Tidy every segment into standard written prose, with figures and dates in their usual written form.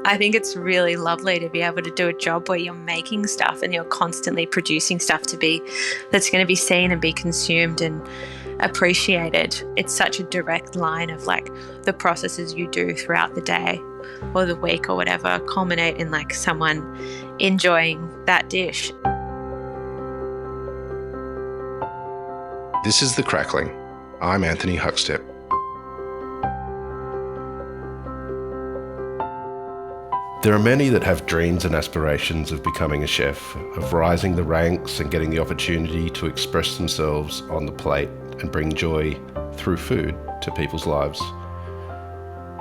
I think it's really lovely to be able to do a job where you're making stuff and you're constantly producing stuff that's going to be seen and be consumed and appreciated. It's such a direct line of like the processes you do throughout the day or the week or whatever culminate in like someone enjoying that dish. This is The Crackling. I'm Anthony Huckstep. There are many that have dreams and aspirations of becoming a chef, of rising the ranks and getting the opportunity to express themselves on the plate and bring joy through food to people's lives.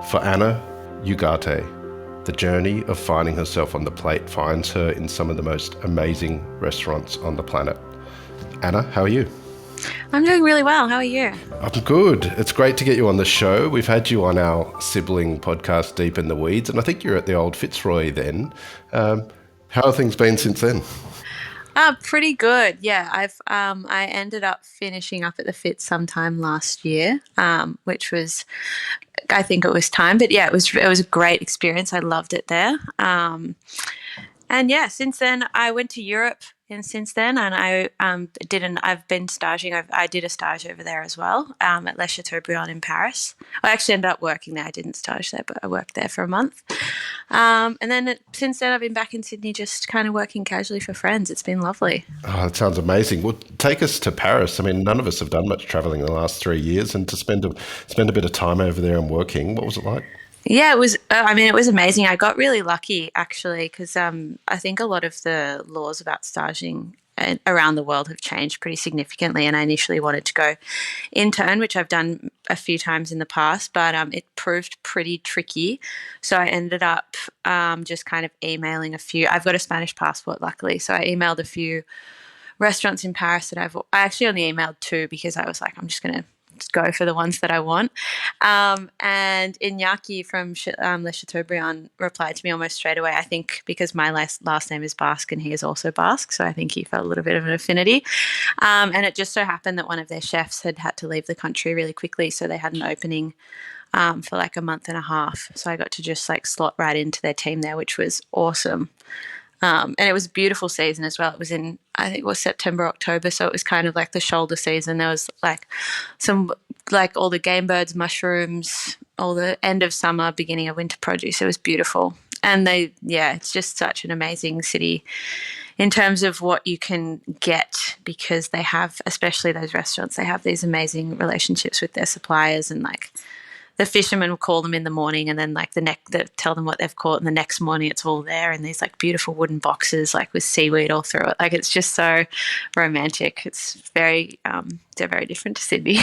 For Anna Ugarte, the journey of finding herself on the plate finds her in some of the most amazing restaurants on the planet. Anna, how are you? I'm doing really well. How are you? I'm good. It's great to get you on the show. We've had you on our sibling podcast, Deep in the Weeds, and I think you're at the old Fitzroy then. How have things been since then? Pretty good. Yeah, I ended up finishing up at the Fitz sometime last year, which was, I think it was time. But yeah, it was a great experience. I loved it there. And yeah, since then I went to Europe, and since then, and I've been staging. I did a stage over there as well at Les Chateaubriand in Paris. I actually ended up working there. I didn't stage there, but I worked there for a month. And then since then, I've been back in Sydney, just kind of working casually for friends. It's been lovely. Oh, that sounds amazing. Well, take us to Paris. I mean, none of us have done much traveling in the last 3 years, and to spend a bit of time over there and working, what was it like? Yeah, it was. It was amazing. I got really lucky actually because I think a lot of the laws about staging around the world have changed pretty significantly. And I initially wanted to go intern, which I've done a few times in the past, but it proved pretty tricky. So I ended up just kind of emailing a few. I've got a Spanish passport, luckily, so I emailed a few restaurants in Paris that I actually only emailed two because I was like, I'm just gonna go for the ones that I want. And Iñaki from Le Chateaubriand replied to me almost straight away, I think because my last name is Basque and he is also Basque, so I think he felt a little bit of an affinity. And it just so happened that one of their chefs had to leave the country really quickly, so they had an opening for like a month and a half. So I got to just like slot right into their team there, which was awesome. And it was a beautiful season as well. It was in, I think it was September, October. So it was kind of like the shoulder season. There was like all the game birds, mushrooms, all the end of summer, beginning of winter produce. It was beautiful. And it's just such an amazing city in terms of what you can get because they have, especially those restaurants, they have these amazing relationships with their suppliers and like, the fishermen will call them in the morning and then like they tell them what they've caught and the next morning it's all there in these like beautiful wooden boxes like with seaweed all through it. Like it's just so romantic. It's very, they're very different to Sydney.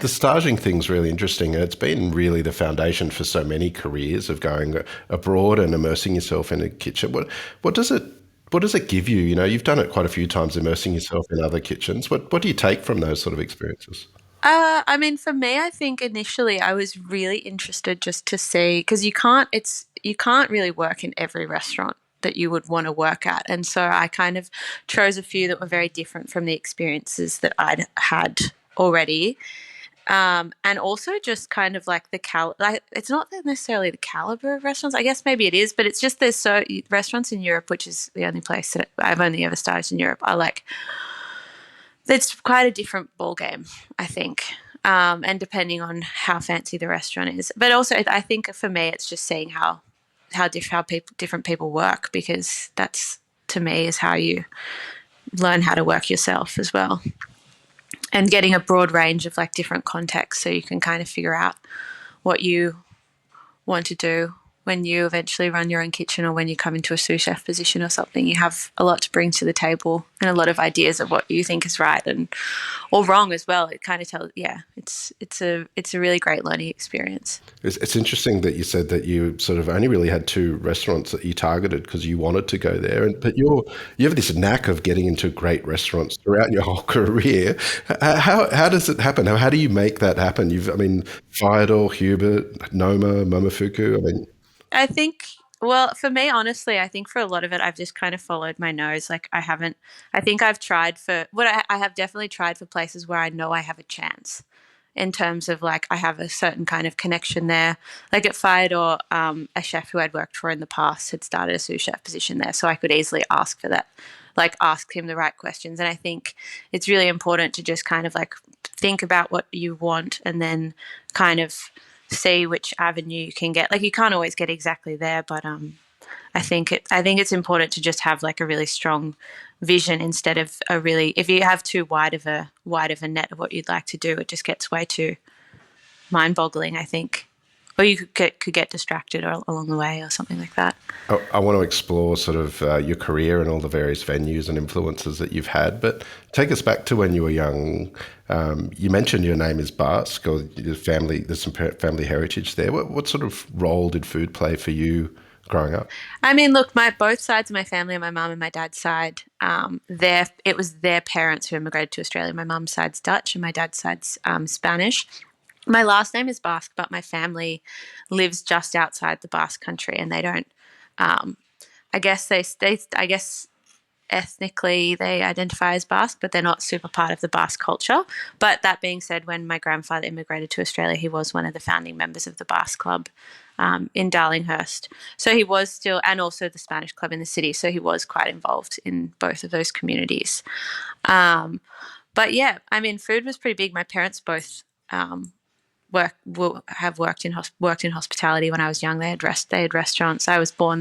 The staging thing's really interesting. It's been really the foundation for so many careers of going abroad and immersing yourself in a kitchen. What does it give you? You know, you've done it quite a few times, immersing yourself in other kitchens. What do you take from those sort of experiences? For me, I think initially I was really interested just to see because you can't really work in every restaurant that you would want to work at, and so I kind of chose a few that were very different from the experiences that I'd had already, and also just kind of like it's not necessarily the caliber of restaurants. I guess maybe it is, but it's just restaurants in Europe, which is the only place that I've only ever started in Europe. It's quite a different ball game, I think, and depending on how fancy the restaurant is. But also, I think for me, it's just seeing how different people work because that's to me is how you learn how to work yourself as well, and getting a broad range of like different contexts so you can kind of figure out what you want to do when you eventually run your own kitchen or when you come into a sous chef position or something. You have a lot to bring to the table and a lot of ideas of what you think is right or wrong as well. It kind of it's a really great learning experience. It's interesting that you said that you sort of only really had two restaurants that you targeted because you wanted to go there, but you have this knack of getting into great restaurants throughout your whole career. How does it happen? How do you make that happen? Fyodor, Hubert, Noma, Momofuku. I think, well, for me, honestly, I think for a lot of it, I've just kind of followed my nose. Like I think I've tried I have definitely tried for places where I know I have a chance in terms of like I have a certain kind of connection there. Like at Fyodor, a chef who I'd worked for in the past had started a sous chef position there, so I could easily ask for that, like ask him the right questions. And I think it's really important to just kind of like think about what you want and then kind of see which avenue you can get. Like you can't always get exactly there, but I think it's important to just have like a really strong vision instead of a really, if you have too wide of a net of what you'd like to do, it just gets way too mind boggling, I think. Or you could get distracted along the way or something like that. I want to explore sort of your career and all the various venues and influences that you've had, but take us back to when you were young. You mentioned your name is Basque, or your family, there's some family heritage there. What sort of role did food play for you growing up? I mean, look, my both sides of my family, my mum and my dad's side, it was their parents who immigrated to Australia. My mum's side's Dutch and my dad's side's Spanish. My last name is Basque, but my family lives just outside the Basque country, and they don't. I guess I guess ethnically they identify as Basque, but they're not super part of the Basque culture. But that being said, when my grandfather immigrated to Australia, he was one of the founding members of the Basque Club in Darlinghurst. So he was still, and also the Spanish Club in the city. So he was quite involved in both of those communities. But yeah, I mean, food was pretty big. My parents both have worked in hospitality when I was young. They had restaurants. I was born.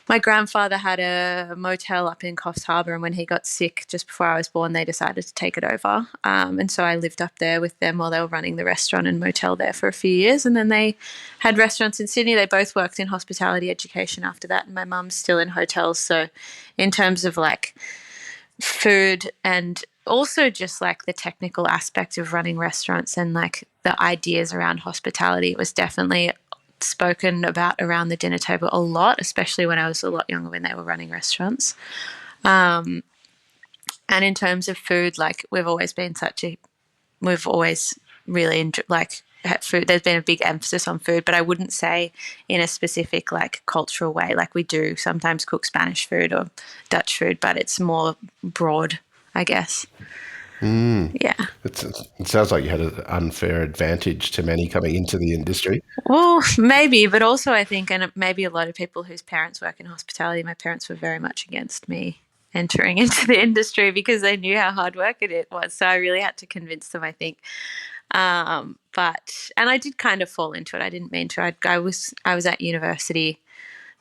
My grandfather had a motel up in Coffs Harbour, and when he got sick just before I was born, they decided to take it over. And so I lived up there with them while they were running the restaurant and motel there for a few years. And then they had restaurants in Sydney. They both worked in hospitality education after that. And my mum's still in hotels. So in terms of like food and also just like the technical aspect of running restaurants and like the ideas around hospitality, it was definitely spoken about around the dinner table a lot, especially when I was a lot younger when they were running restaurants. And in terms of food, like we've always really like had food. There's been a big emphasis on food, but I wouldn't say in a specific like cultural way. Like we do sometimes cook Spanish food or Dutch food, but it's more broad, I guess. Yeah. It sounds like you had an unfair advantage to many coming into the industry. Well, maybe, but also I think, and maybe a lot of people whose parents work in hospitality, my parents were very much against me entering into the industry because they knew how hard work it was. So I really had to convince them, I think. And I did kind of fall into it. I didn't mean to. I was at university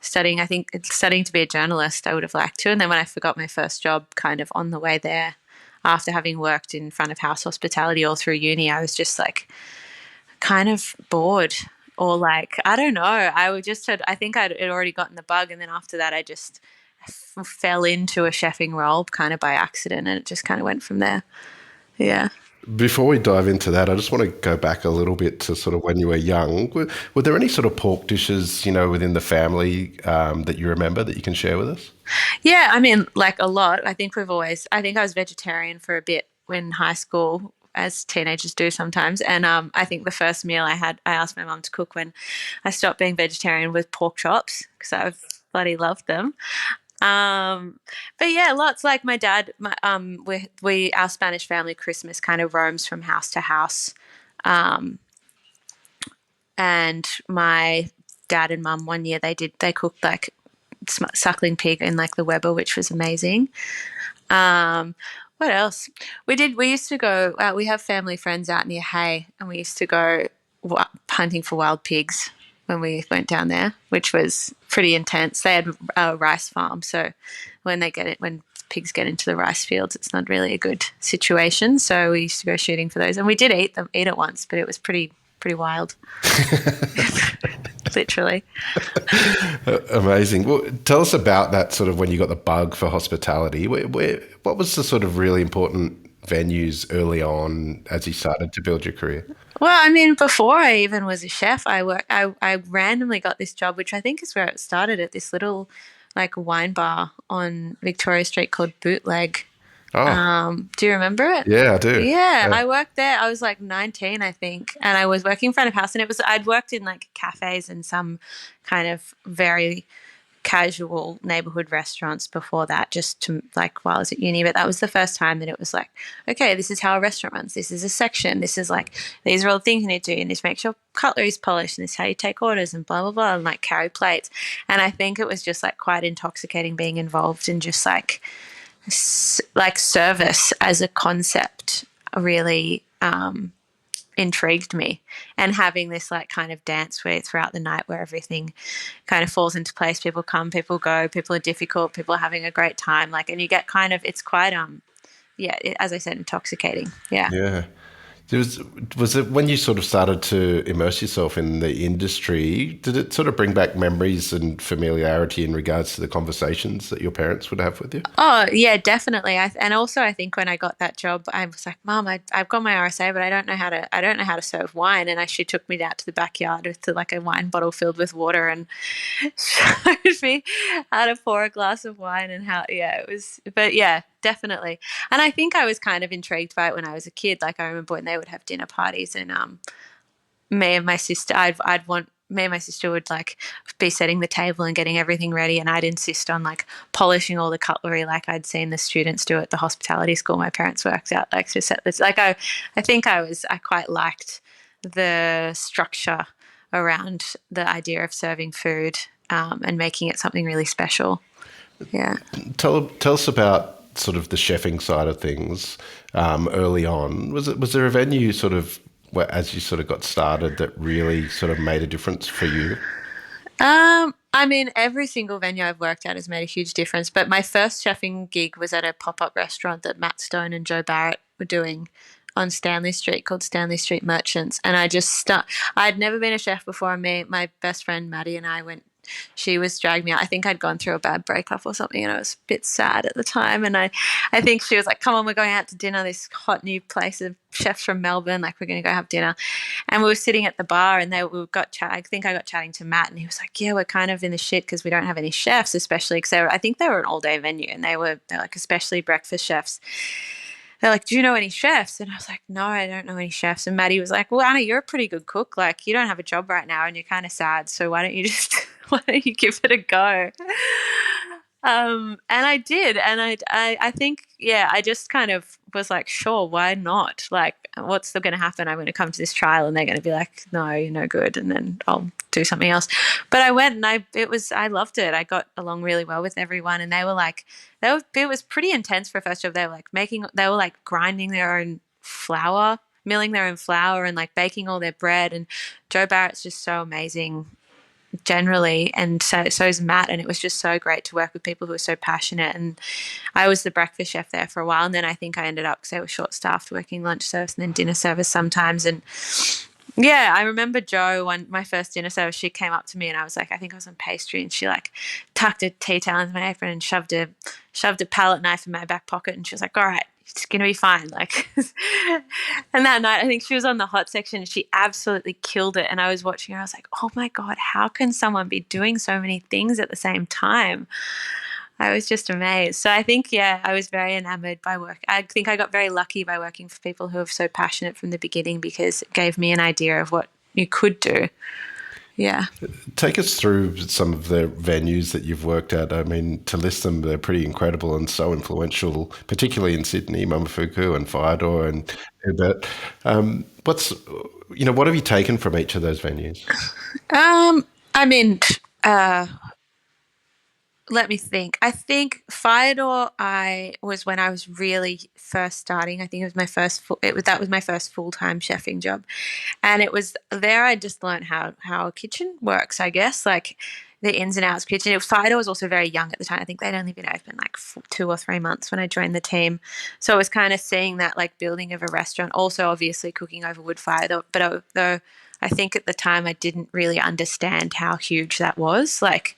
studying, I think, studying to be a journalist. I would have liked to. And then when I forgot my first job kind of on the way there, after having worked in front of house hospitality all through uni, I was just like kind of bored or like, I don't know. I think I'd already gotten the bug. And then after that, I just fell into a chefing role kind of by accident, and it just kind of went from there. Yeah. Before we dive into that, I just want to go back a little bit to sort of when you were young. Were there any sort of pork dishes, within the family that you remember that you can share with us? Yeah, I mean, like a lot. I think I was vegetarian for a bit in high school, as teenagers do sometimes. And I think the first meal I asked my mum to cook when I stopped being vegetarian was pork chops because I bloody loved them. But yeah, lots like my dad, our Spanish family Christmas kind of roams from house to house. And my dad and mum one year they cooked like suckling pig in like the Weber, which was amazing. What else? We used to go, we have family friends out near Hay, and we used to go hunting for wild pigs when we went down there, which was pretty intense. They had a rice farm, so when pigs get into the rice fields, it's not really a good situation. So we used to go shooting for those, and we did eat it once, but it was pretty wild. Literally. Amazing. Well, tell us about that sort of when you got the bug for hospitality. What was the sort of really important venues early on as you started to build your career? Well, I mean, before I even was a chef, I randomly got this job, which I think is where it started, at this little like wine bar on Victoria Street called Bootleg. Oh. Do you remember it? Yeah, I do. Yeah, I worked there. I was like 19, I think, and I was working in front of house, and I'd worked in like cafes and some kind of very casual neighborhood restaurants before that, just to like while I was at uni. But that was the first time that it was like, okay, this is how a restaurant runs. This is a section. This is like, these are all the things you need to do. And this makes your cutlery's polished. And this is how you take orders and blah, blah, blah. And like carry plates. And I think it was just like quite intoxicating being involved in just like, like service as a concept really intrigued me, and having this like kind of dance where throughout the night where everything kind of falls into place, people come, people go, people are difficult, people are having a great time, like, and you get kind of, it's quite yeah, as I said, intoxicating. Yeah. Yeah. Was it when you sort of started to immerse yourself in the industry, did it sort of bring back memories and familiarity in regards to the conversations that your parents would have with you? Oh yeah, definitely. And also I think when I got that job, I was like, Mom, I've got my RSA, but I don't know how to serve wine. And she took me out to the backyard with like a wine bottle filled with water and showed me how to pour a glass of wine and how, yeah, it was, but yeah, definitely. And I think I was kind of intrigued by it when I was a kid. Like I remember when they would have dinner parties and me and my sister, I'd want me and my sister would like be setting the table and getting everything ready, and I'd insist on like polishing all the cutlery like I'd seen the students do at the hospitality school my parents worked out, like to set this, like I think I quite liked the structure around the idea of serving food and making it something really special. Yeah. Tell us about sort of the chefing side of things early on. Was there a venue sort of where, as you sort of got started, that really sort of made a difference for you? I mean, every single venue I've worked at has made a huge difference. But my first chefing gig was at a pop-up restaurant that Matt Stone and Joe Barrett were doing on Stanley Street called Stanley Street Merchants. And I'd never been a chef before. My best friend Maddie and I went. She was dragged me out. I think I'd gone through a bad breakup or something, and I was a bit sad at the time. And I think she was like, "Come on, we're going out to dinner. This hot new place of chefs from Melbourne. Like, we're going to go have dinner." And we were sitting at the bar, and I think I got chatting to Matt, and he was like, "Yeah, we're kind of in the shit because we don't have any chefs, especially because I think they were an all day venue, and they're like especially breakfast chefs." They're like, "Do you know any chefs?" And I was like, "No, I don't know any chefs." And Maddie was like, "Well, Anna, you're a pretty good cook. Like, you don't have a job right now and you're kind of sad. So why don't you just, why don't you give it a go?" And I did. And I think, yeah, I just kind of was like, sure, why not? Like, what's going to happen? I'm going to come to this trial and they're going to be like, no, you're no good. And then I'll do something else. But I went and I loved it. I got along really well with everyone. And they were like, it was pretty intense for a first job. They were like grinding their own flour, milling their own flour and like baking all their bread. And Joe Barrett's just so amazing generally, and so is Matt, and it was just so great to work with people who are so passionate. And I was the breakfast chef there for a while, and then I think I ended up, because they were short staffed, working lunch service and then dinner service sometimes. And yeah, I remember my first dinner service, she came up to me and I was like, I think I was on pastry, and she like tucked a tea towel into my apron and shoved a palette knife in my back pocket, and she was like, all right, it's going to be fine. Like, and that night, I think she was on the hot section and she absolutely killed it. And I was watching her, I was like, oh my God, how can someone be doing so many things at the same time? I was just amazed. So I think, yeah, I was very enamored by work. I think I got very lucky by working for people who are so passionate from the beginning, because it gave me an idea of what you could do. Yeah. Take us through some of the venues that you've worked at. I mean, to list them, they're pretty incredible and so influential, particularly in Sydney, Mamafuku and Firedor and Hubert. What have you taken from each of those venues? I mean, let me think. I think Firedor, I was when I was really first starting. I think it was my first that was my first full-time chefing job. And it was there I just learned how a kitchen works, I guess, like the ins and outs of kitchen. Firedor was also very young at the time. I think they'd only been open like 2 or 3 months when I joined the team. So it was kind of seeing that like building of a restaurant, also obviously cooking over wood fire, but though I think at the time I didn't really understand how huge that was. Like,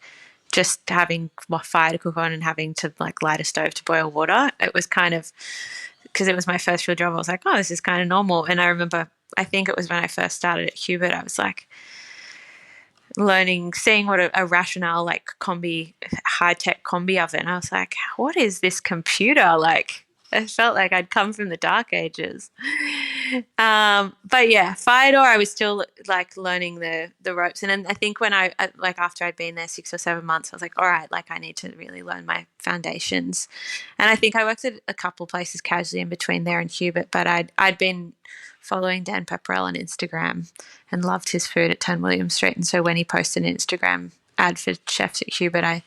just having fire to cook on and having to like light a stove to boil water. It was kind of, because it was my first real job, I was like, oh, this is kind of normal. And I remember, I think it was when I first started at Hubert, I was like seeing what a rationale like high-tech combi oven. I was like, what is this computer? Like, I felt like I'd come from the dark ages. But yeah, Firedor, I was still like learning the ropes, and then I think when like after I'd been there 6 or 7 months, I was like, all right, like I need to really learn my foundations. And I think I worked at a couple places casually in between there and Hubert, but I'd been following Dan Pepperell on Instagram and loved his food at 10 William Street, and so when he posted an Instagram ad for chefs at Hubert, I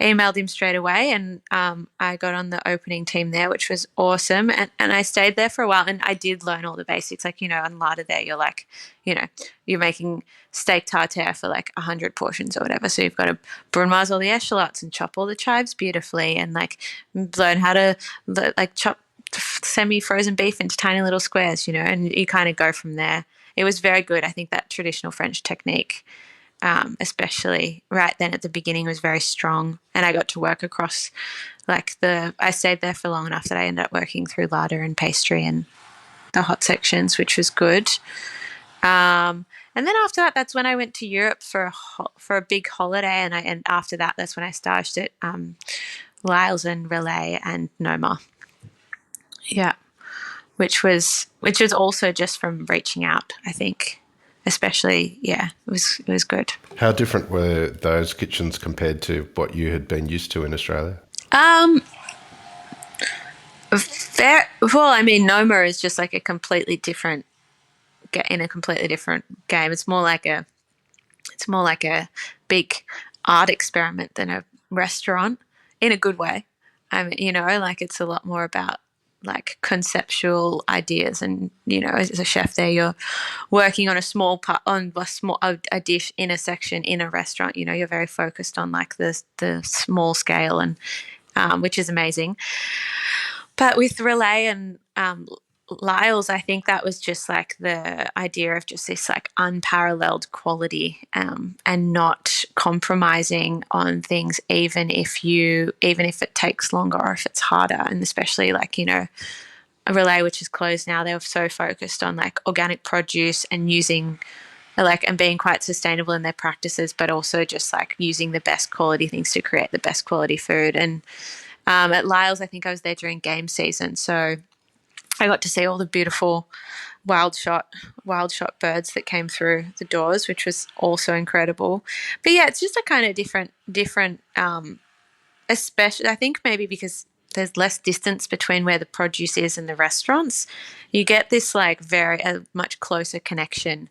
emailed him straight away, and I got on the opening team there, which was awesome. And I stayed there for a while, and I did learn all the basics. Like, on Larder there, you're like, you're making steak tartare for like 100 portions or whatever. So you've got to brunoise all the echalotts and chop all the chives beautifully, and like learn how to like chop semi-frozen beef into tiny little squares, and you kind of go from there. It was very good. I think that traditional French technique, especially right then at the beginning, was very strong. And I got to work across I stayed there for long enough that I ended up working through larder and pastry and the hot sections, which was good. And then after that, that's when I went to Europe for a big holiday. And after that, that's when I staged at Lyle's and Relay and Noma. Yeah, which was also just from reaching out, I think. Especially, yeah, it was good. How different were those kitchens compared to what you had been used to in Australia? Um, well, I mean, Noma is just like a completely different in a completely different game. It's more like a big art experiment than a restaurant in a good way. I mean, like it's a lot more about like conceptual ideas, and as a chef there, you're working on a small part on a dish in a section in a restaurant. You're very focused on like the small scale, and which is amazing. But with Relay and Lyle's, I think that was just like the idea of just this like unparalleled quality, and not compromising on things, even if it takes longer or if it's harder. And especially like, a Relay, which is closed now, they were so focused on like organic produce and using and being quite sustainable in their practices, but also just like using the best quality things to create the best quality food. And at Lyle's, I think I was there during game season, so I got to see all the beautiful wild shot birds that came through the doors, which was also incredible. But yeah, it's just a kind of different. Especially, I think maybe because there's less distance between where the produce is and the restaurants, you get this like a much closer connection.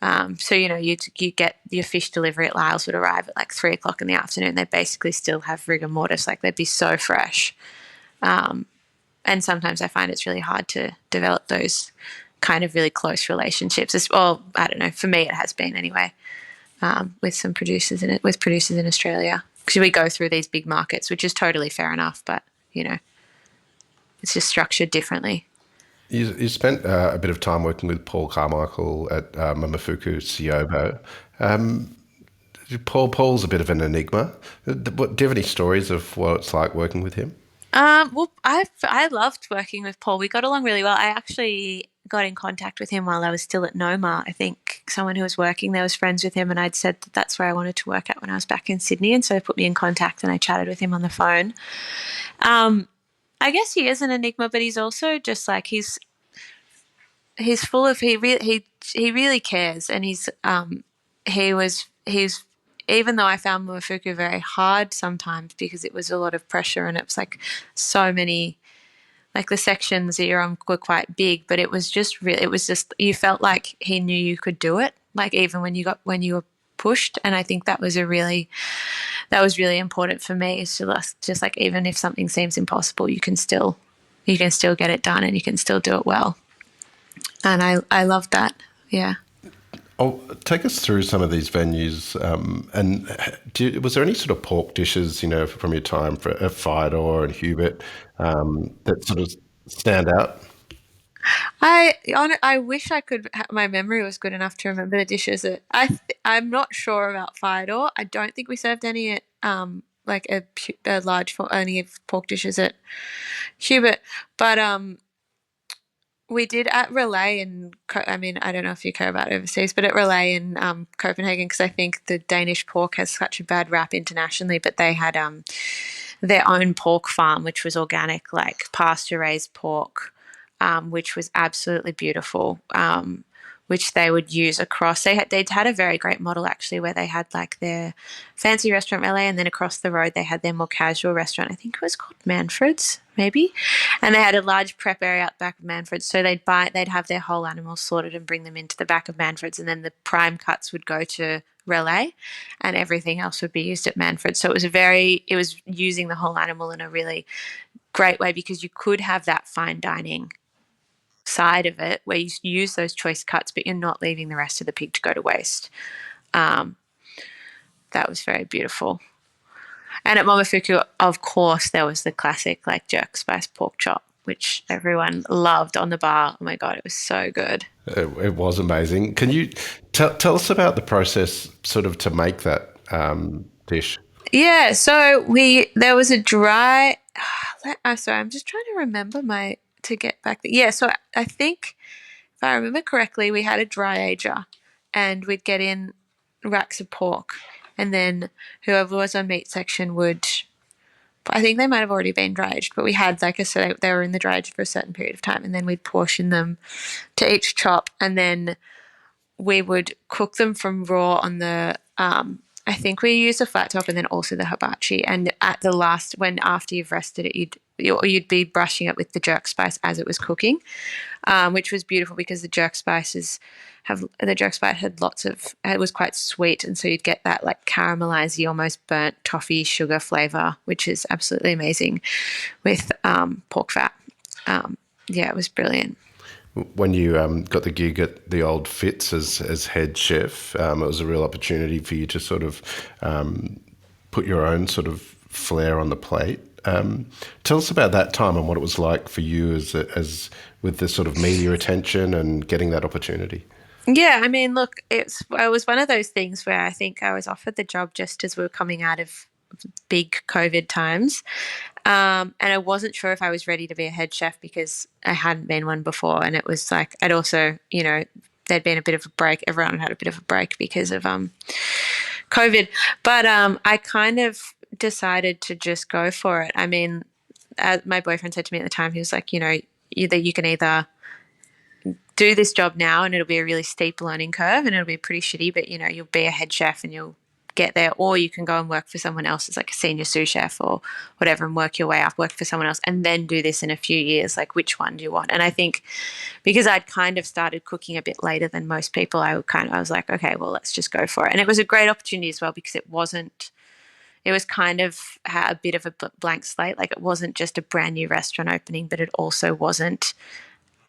So you get your fish delivery at Lyle's would arrive at like 3 o'clock in the afternoon. They basically still have rigor mortis, like they'd be so fresh. And sometimes I find it's really hard to develop those kind of really close relationships. Well, I don't know. For me, it has been anyway, with producers in Australia, because we go through these big markets, which is totally fair enough. But it's just structured differently. You spent a bit of time working with Paul Carmichael at Momofuku Siobo. Paul's a bit of an enigma. Do you have any stories of what it's like working with him? Well, I loved working with Paul. We got along really well. I actually got in contact with him while I was still at Noma. I think someone who was working there was friends with him, and I'd said that that's where I wanted to work at when I was back in Sydney, and so they put me in contact, and I chatted with him on the phone. I guess he is an enigma, but he's also just like he's full of he really cares, and he's even though I found Momofuku very hard sometimes because it was a lot of pressure and it was like so many, like the sections that you're on were quite big, but it was just you felt like he knew you could do it, like even when you were pushed. And I think that was really important for me, is to just like, even if something seems impossible, you can still get it done and you can still do it well. And I love that. Yeah. Oh, take us through some of these venues, and was there any sort of pork dishes, from your time at Firedor and Hubert, that sort of stand out? I wish I could. My memory was good enough to remember the dishes. I'm not sure about Firedor. I don't think we served any at like a large any pork dishes at Hubert, but we did at Relay I mean, I don't know if you care about overseas, but at Relay in Copenhagen, because I think the Danish pork has such a bad rap internationally, but they had their own pork farm, which was organic, like pasture raised pork, which was absolutely beautiful. Which they would use across. They'd had a very great model actually, where they had like their fancy restaurant Relay, and then across the road they had their more casual restaurant. I think it was called Manfred's, maybe, and they had a large prep area out back of Manfred's. So they'd have their whole animals slaughtered and bring them into the back of Manfred's, and then the prime cuts would go to Relay, and everything else would be used at Manfred. So it was using the whole animal in a really great way, because you could have that fine dining side of it where you use those choice cuts, but you're not leaving the rest of the pig to go to waste. Um, that was very beautiful. And at Momofuku, of course, there was the classic like jerk spice pork chop, which everyone loved on the bar. Oh my God, it was so good. It was amazing. Can you tell us about the process sort of to make that dish? Yeah, so there was a dry. I'm sorry, I'm just trying to remember to get back. Yeah, so I think if I remember correctly, we had a dry ager, and we'd get in racks of pork, and then whoever was on meat section would. I think they might have already been dry aged, but we had, like I said, they were in the dry age for a certain period of time, and then we'd portion them to each chop, and then we would cook them from raw on the. I think we used a flat top and then also the hibachi. And at the last, when after you've rested it, you'd be brushing it with the jerk spice as it was cooking, which was beautiful because the jerk spice had lots of, it was quite sweet, and so you'd get that like caramelized, almost burnt toffee sugar flavor, which is absolutely amazing with pork fat. Yeah, it was brilliant. When you got the gig at the old Fitz as head chef, it was a real opportunity for you to sort of put your own sort of flair on the plate. Tell us about that time and what it was like for you as with the sort of media attention and getting that opportunity. Yeah, I mean, look, it was one of those things where I think I was offered the job just as we were coming out of big COVID times. And I wasn't sure if I was ready to be a head chef because I hadn't been one before. And it was like, I'd also, there'd been a bit of a break. Everyone had a bit of a break because of COVID. But I kind of decided to just go for it. I mean, my boyfriend said to me at the time, he was like, you can either do this job now and it'll be a really steep learning curve and it'll be pretty shitty, but you'll be a head chef and you'll get there, or you can go and work for someone else as like a senior sous chef or whatever and work your way up, work for someone else and then do this in a few years. Like, which one do you want? And I think because I'd kind of started cooking a bit later than most people, I was like, okay, well, let's just go for it. And it was a great opportunity as well because it was kind of a bit of a blank slate. Like, it wasn't just a brand new restaurant opening, but it also wasn't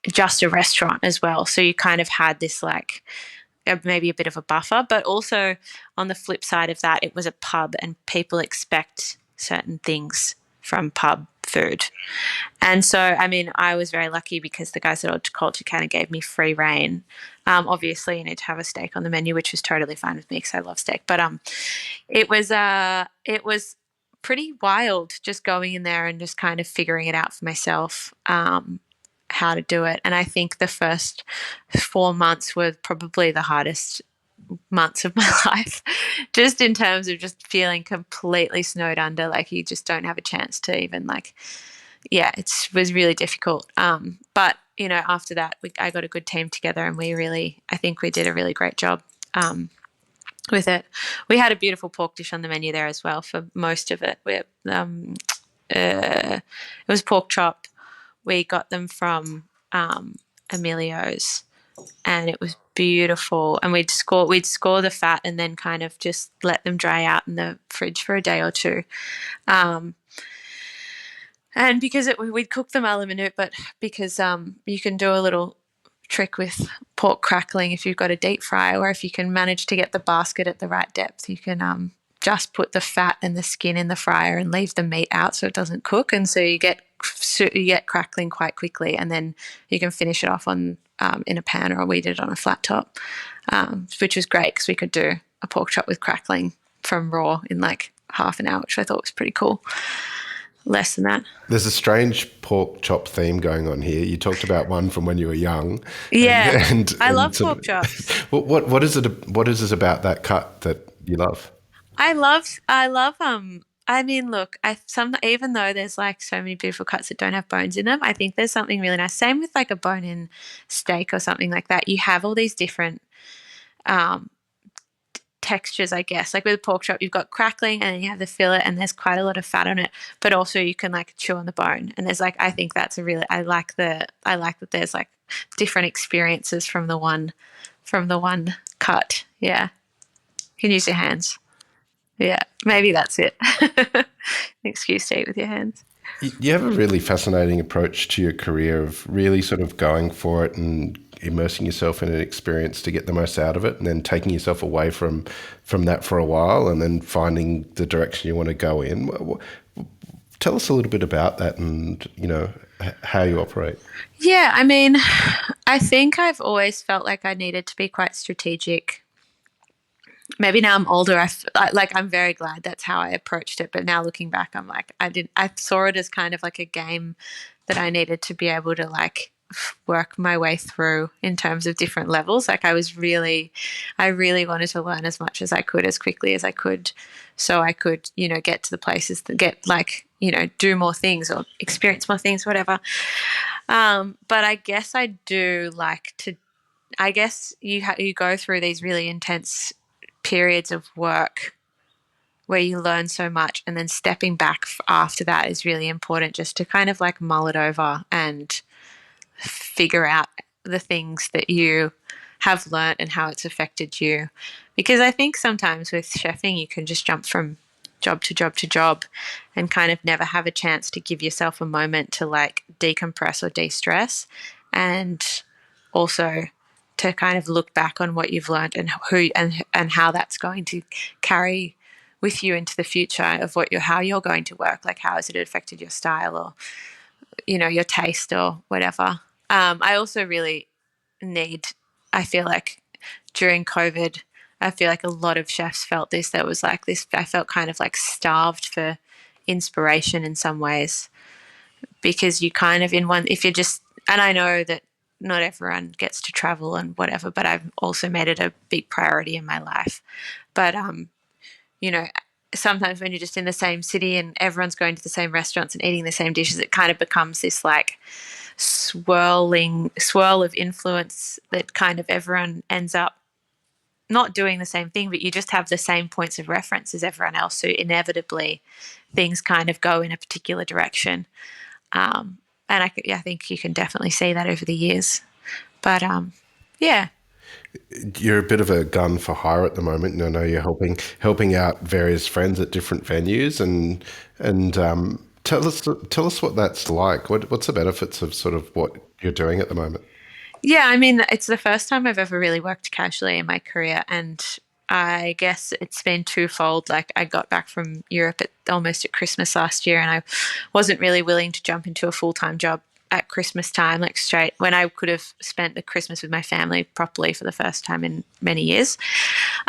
just a restaurant as well. So you kind of had this like maybe a bit of a buffer, but also on the flip side of that, it was a pub and people expect certain things from pub food. And so, I mean, I was very lucky because the guys at Odd Culture kind of gave me free reign. Obviously, you need to have a steak on the menu, which was totally fine with me because I love steak. But it was pretty wild just going in there and just kind of figuring it out for myself. How to do it. And I think the first 4 months were probably the hardest months of my life, just in terms of just feeling completely snowed under. Like, you just don't have a chance to even it was really difficult. But, after that, I got a good team together and I think we did a really great job with it. We had a beautiful pork dish on the menu there as well for most of it. It was pork chop. We got them from Emilio's, and it was beautiful. And we'd score the fat and then kind of just let them dry out in the fridge for a day or two. And because we'd cook them a la minute, but because you can do a little trick with pork crackling if you've got a deep fry, or if you can manage to get the basket at the right depth, you can just put the fat and the skin in the fryer and leave the meat out so it doesn't cook, and so you get crackling quite quickly, and then you can finish it off on in a pan, or we did it on a flat top, which was great because we could do a pork chop with crackling from raw in like half an hour, which I thought was pretty cool. Less than that. There's a strange pork chop theme going on here. You talked about one from when you were young. Yeah, I love pork chops. What is it about that cut that you love? I love I mean, look, I some even though there's like so many beautiful cuts that don't have bones in them, I think there's something really nice. Same with like a bone-in steak or something like that. You have all these different um, textures, I guess. Like with a pork chop, you've got crackling, and then you have the fillet, and there's quite a lot of fat on it. But also, you can like chew on the bone, and there's like I think that's a really I like that there's like different experiences from the one cut. Yeah, you can use your hands. Yeah, maybe that's it. An excuse to eat with your hands. You have a really fascinating approach to your career of really sort of going for it and immersing yourself in an experience to get the most out of it, and then taking yourself away from that for a while, and then finding the direction you want to go in. Tell us a little bit about that, and how you operate. Yeah, I mean, I think I've always felt like I needed to be quite strategic. Maybe now I'm older, like I'm very glad that's how I approached it. But now looking back, I'm like, I saw it as kind of like a game that I needed to be able to like work my way through in terms of different levels. Like I really wanted to learn as much as I could, as quickly as I could, so I could, get to the places that get like, do more things or experience more things, whatever. But I guess I do like to, I guess you go through these really intense periods of work where you learn so much, and then stepping back after that is really important, just to kind of like mull it over and figure out the things that you have learnt and how it's affected you. Because I think sometimes with chefing you can just jump from job to job to job and kind of never have a chance to give yourself a moment to like decompress or de-stress, and also to kind of look back on what you've learned and who and how that's going to carry with you into the future of how you're going to work. Like how has it affected your style, or your taste, or whatever. I also really need. I feel like during COVID, I feel like a lot of chefs felt this. There was like this. I felt kind of like starved for inspiration in some ways, because you kind of in one if you're just, and I know that not everyone gets to travel and whatever, but I've also made it a big priority in my life. But you know, sometimes when you're just in the same city and everyone's going to the same restaurants and eating the same dishes, it kind of becomes this like swirl of influence that kind of everyone ends up not doing the same thing, but you just have the same points of reference as everyone else. So inevitably things kind of go in a particular direction. And I think you can definitely see that over the years. But yeah. You're a bit of a gun for hire at the moment, and I know you're helping out various friends at different venues, and tell us what that's like. What's the benefits of sort of what you're doing at the moment? Yeah, I mean, it's the first time I've ever really worked casually in my career, and I guess it's been twofold. Like, I got back from Europe almost at Christmas last year, and I wasn't really willing to jump into a full-time job at Christmas time, like straight when I could have spent the Christmas with my family properly for the first time in many years.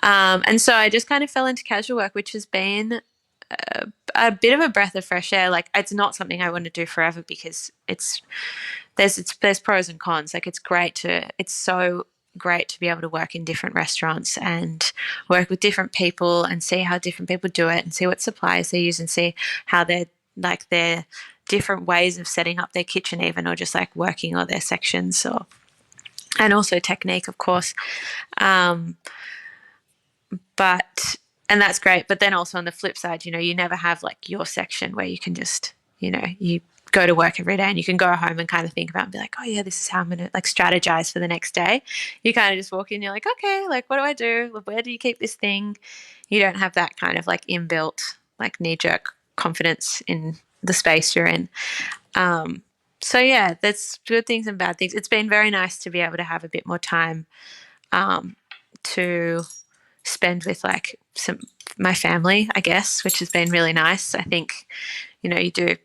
And so I just kind of fell into casual work, which has been a bit of a breath of fresh air. Like, it's not something I want to do forever, because there's pros and cons. Like, it's so great to be able to work in different restaurants and work with different people and see how different people do it and see what suppliers they use and see how their different ways of setting up their kitchen, even, or just like working on their sections, and also technique, of course. But and that's great. But then also on the flip side, you never have like your section where you can just, you go to work every day and you can go home and kind of think about and be like, oh yeah, this is how I'm going to like strategize for the next day. You kind of just walk in, you're like, okay, like what do I do? Where do you keep this thing? You don't have that kind of like inbuilt, like knee-jerk confidence in the space you're in. So yeah, that's good things and bad things. It's been very nice to be able to have a bit more time to spend with like my family, I guess, which has been really nice. I think, you do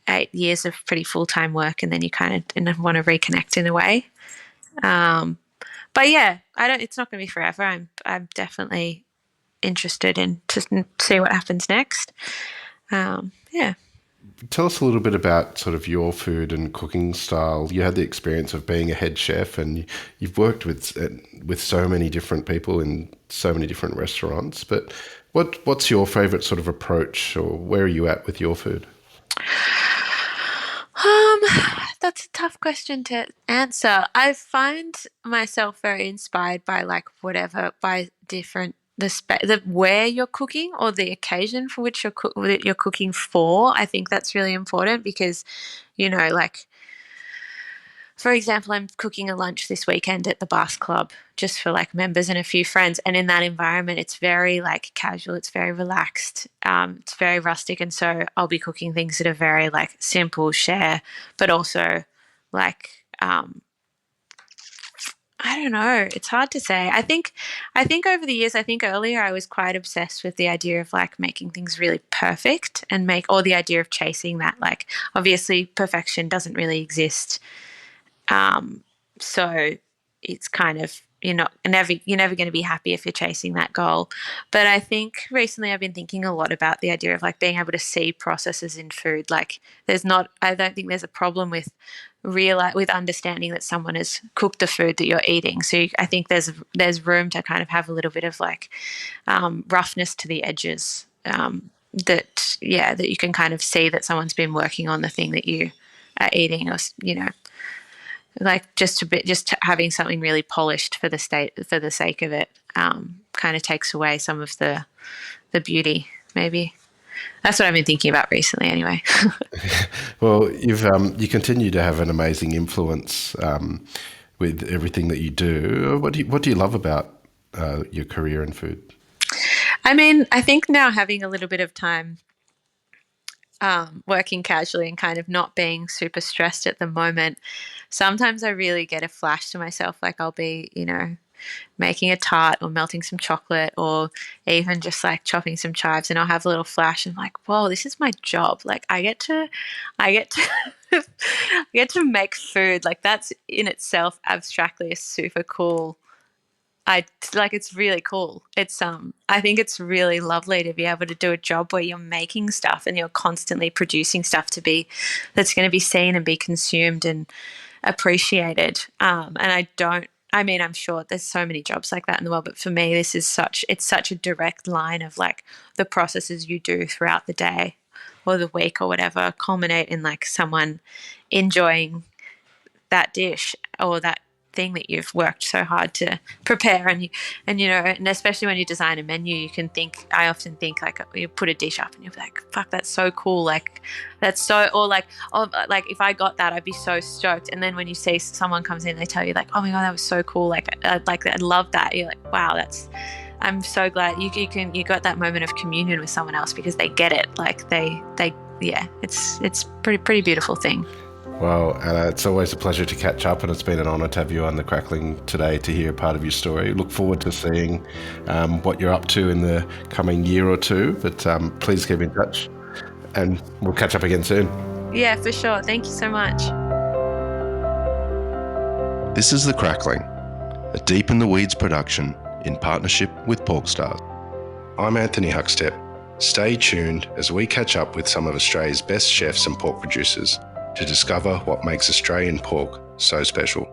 8 years of pretty full-time work, and then you kind of want to reconnect in a way. But yeah, it's not going to be forever. I'm definitely interested in to see what happens next. Yeah. Tell us a little bit about sort of your food and cooking style. You had the experience of being a head chef, and you've worked with so many different people in so many different restaurants. But What's your favourite sort of approach, or where are you at with your food? Um, that's a tough question to answer. I find myself very inspired by like whatever by different the where you're cooking or the occasion for which that you're cooking for. I think that's really important because like for example, I'm cooking a lunch this weekend at the Bass Club just for like members and a few friends. And in that environment, it's very like casual, it's very relaxed, it's very rustic. And so I'll be cooking things that are very like simple, share, but also like, I don't know. It's hard to say. I think over the years, I think earlier I was quite obsessed with the idea of like making things really perfect and or the idea of chasing that. Like, obviously, perfection doesn't really exist, so it's kind of you're never going to be happy if you're chasing that goal. But I think recently I've been thinking a lot about the idea of like being able to see processes in food. Like I don't think there's a problem with with understanding that someone has cooked the food that you're eating. So I think there's room to kind of have a little bit of like roughness to the edges. That you can kind of see that someone's been working on the thing that you are eating, or like just having something really polished for the sake of it, kind of takes away some of the beauty. Maybe that's what I've been thinking about recently. Anyway. Well, you continue to have an amazing influence with everything that you do. What do you love about your career in food? I mean, I think now having a little bit of time working casually and kind of not being super stressed at the moment, sometimes I really get a flash to myself. Like I'll be, making a tart or melting some chocolate or even just like chopping some chives, and I'll have a little flash and like, whoa, this is my job. Like I get to I get to make food. Like that's in itself abstractly a super cool. It's really cool. I think it's really lovely to be able to do a job where you're making stuff and you're constantly producing stuff that's going to be seen and be consumed and appreciated. And I mean, I'm sure there's so many jobs like that in the world, but for me, it's such a direct line of like the processes you do throughout the day or the week or whatever culminate in like someone enjoying that dish or that thing that you've worked so hard to prepare. And especially when you design a menu, I often think like you put a dish up and you're like, fuck, that's so cool. Like that's so, or like, oh, like if I got that, I'd be so stoked. And then when you see someone comes in, they tell you like, oh my God, that was so cool. Like I love that. You're like, wow, I'm so glad you got that moment of communion with someone else because they get it. Like yeah, it's pretty beautiful thing. Well, Anna, it's always a pleasure to catch up, and it's been an honour to have you on the Crackling today to hear part of your story. Look forward to seeing what you're up to in the coming year or two, but please keep in touch, and we'll catch up again soon. Yeah, for sure. Thank you so much. This is The Crackling, a Deep in the Weeds production in partnership with PorkStar. I'm Anthony Huckstep. Stay tuned as we catch up with some of Australia's best chefs and pork producers to discover what makes Australian pork so special.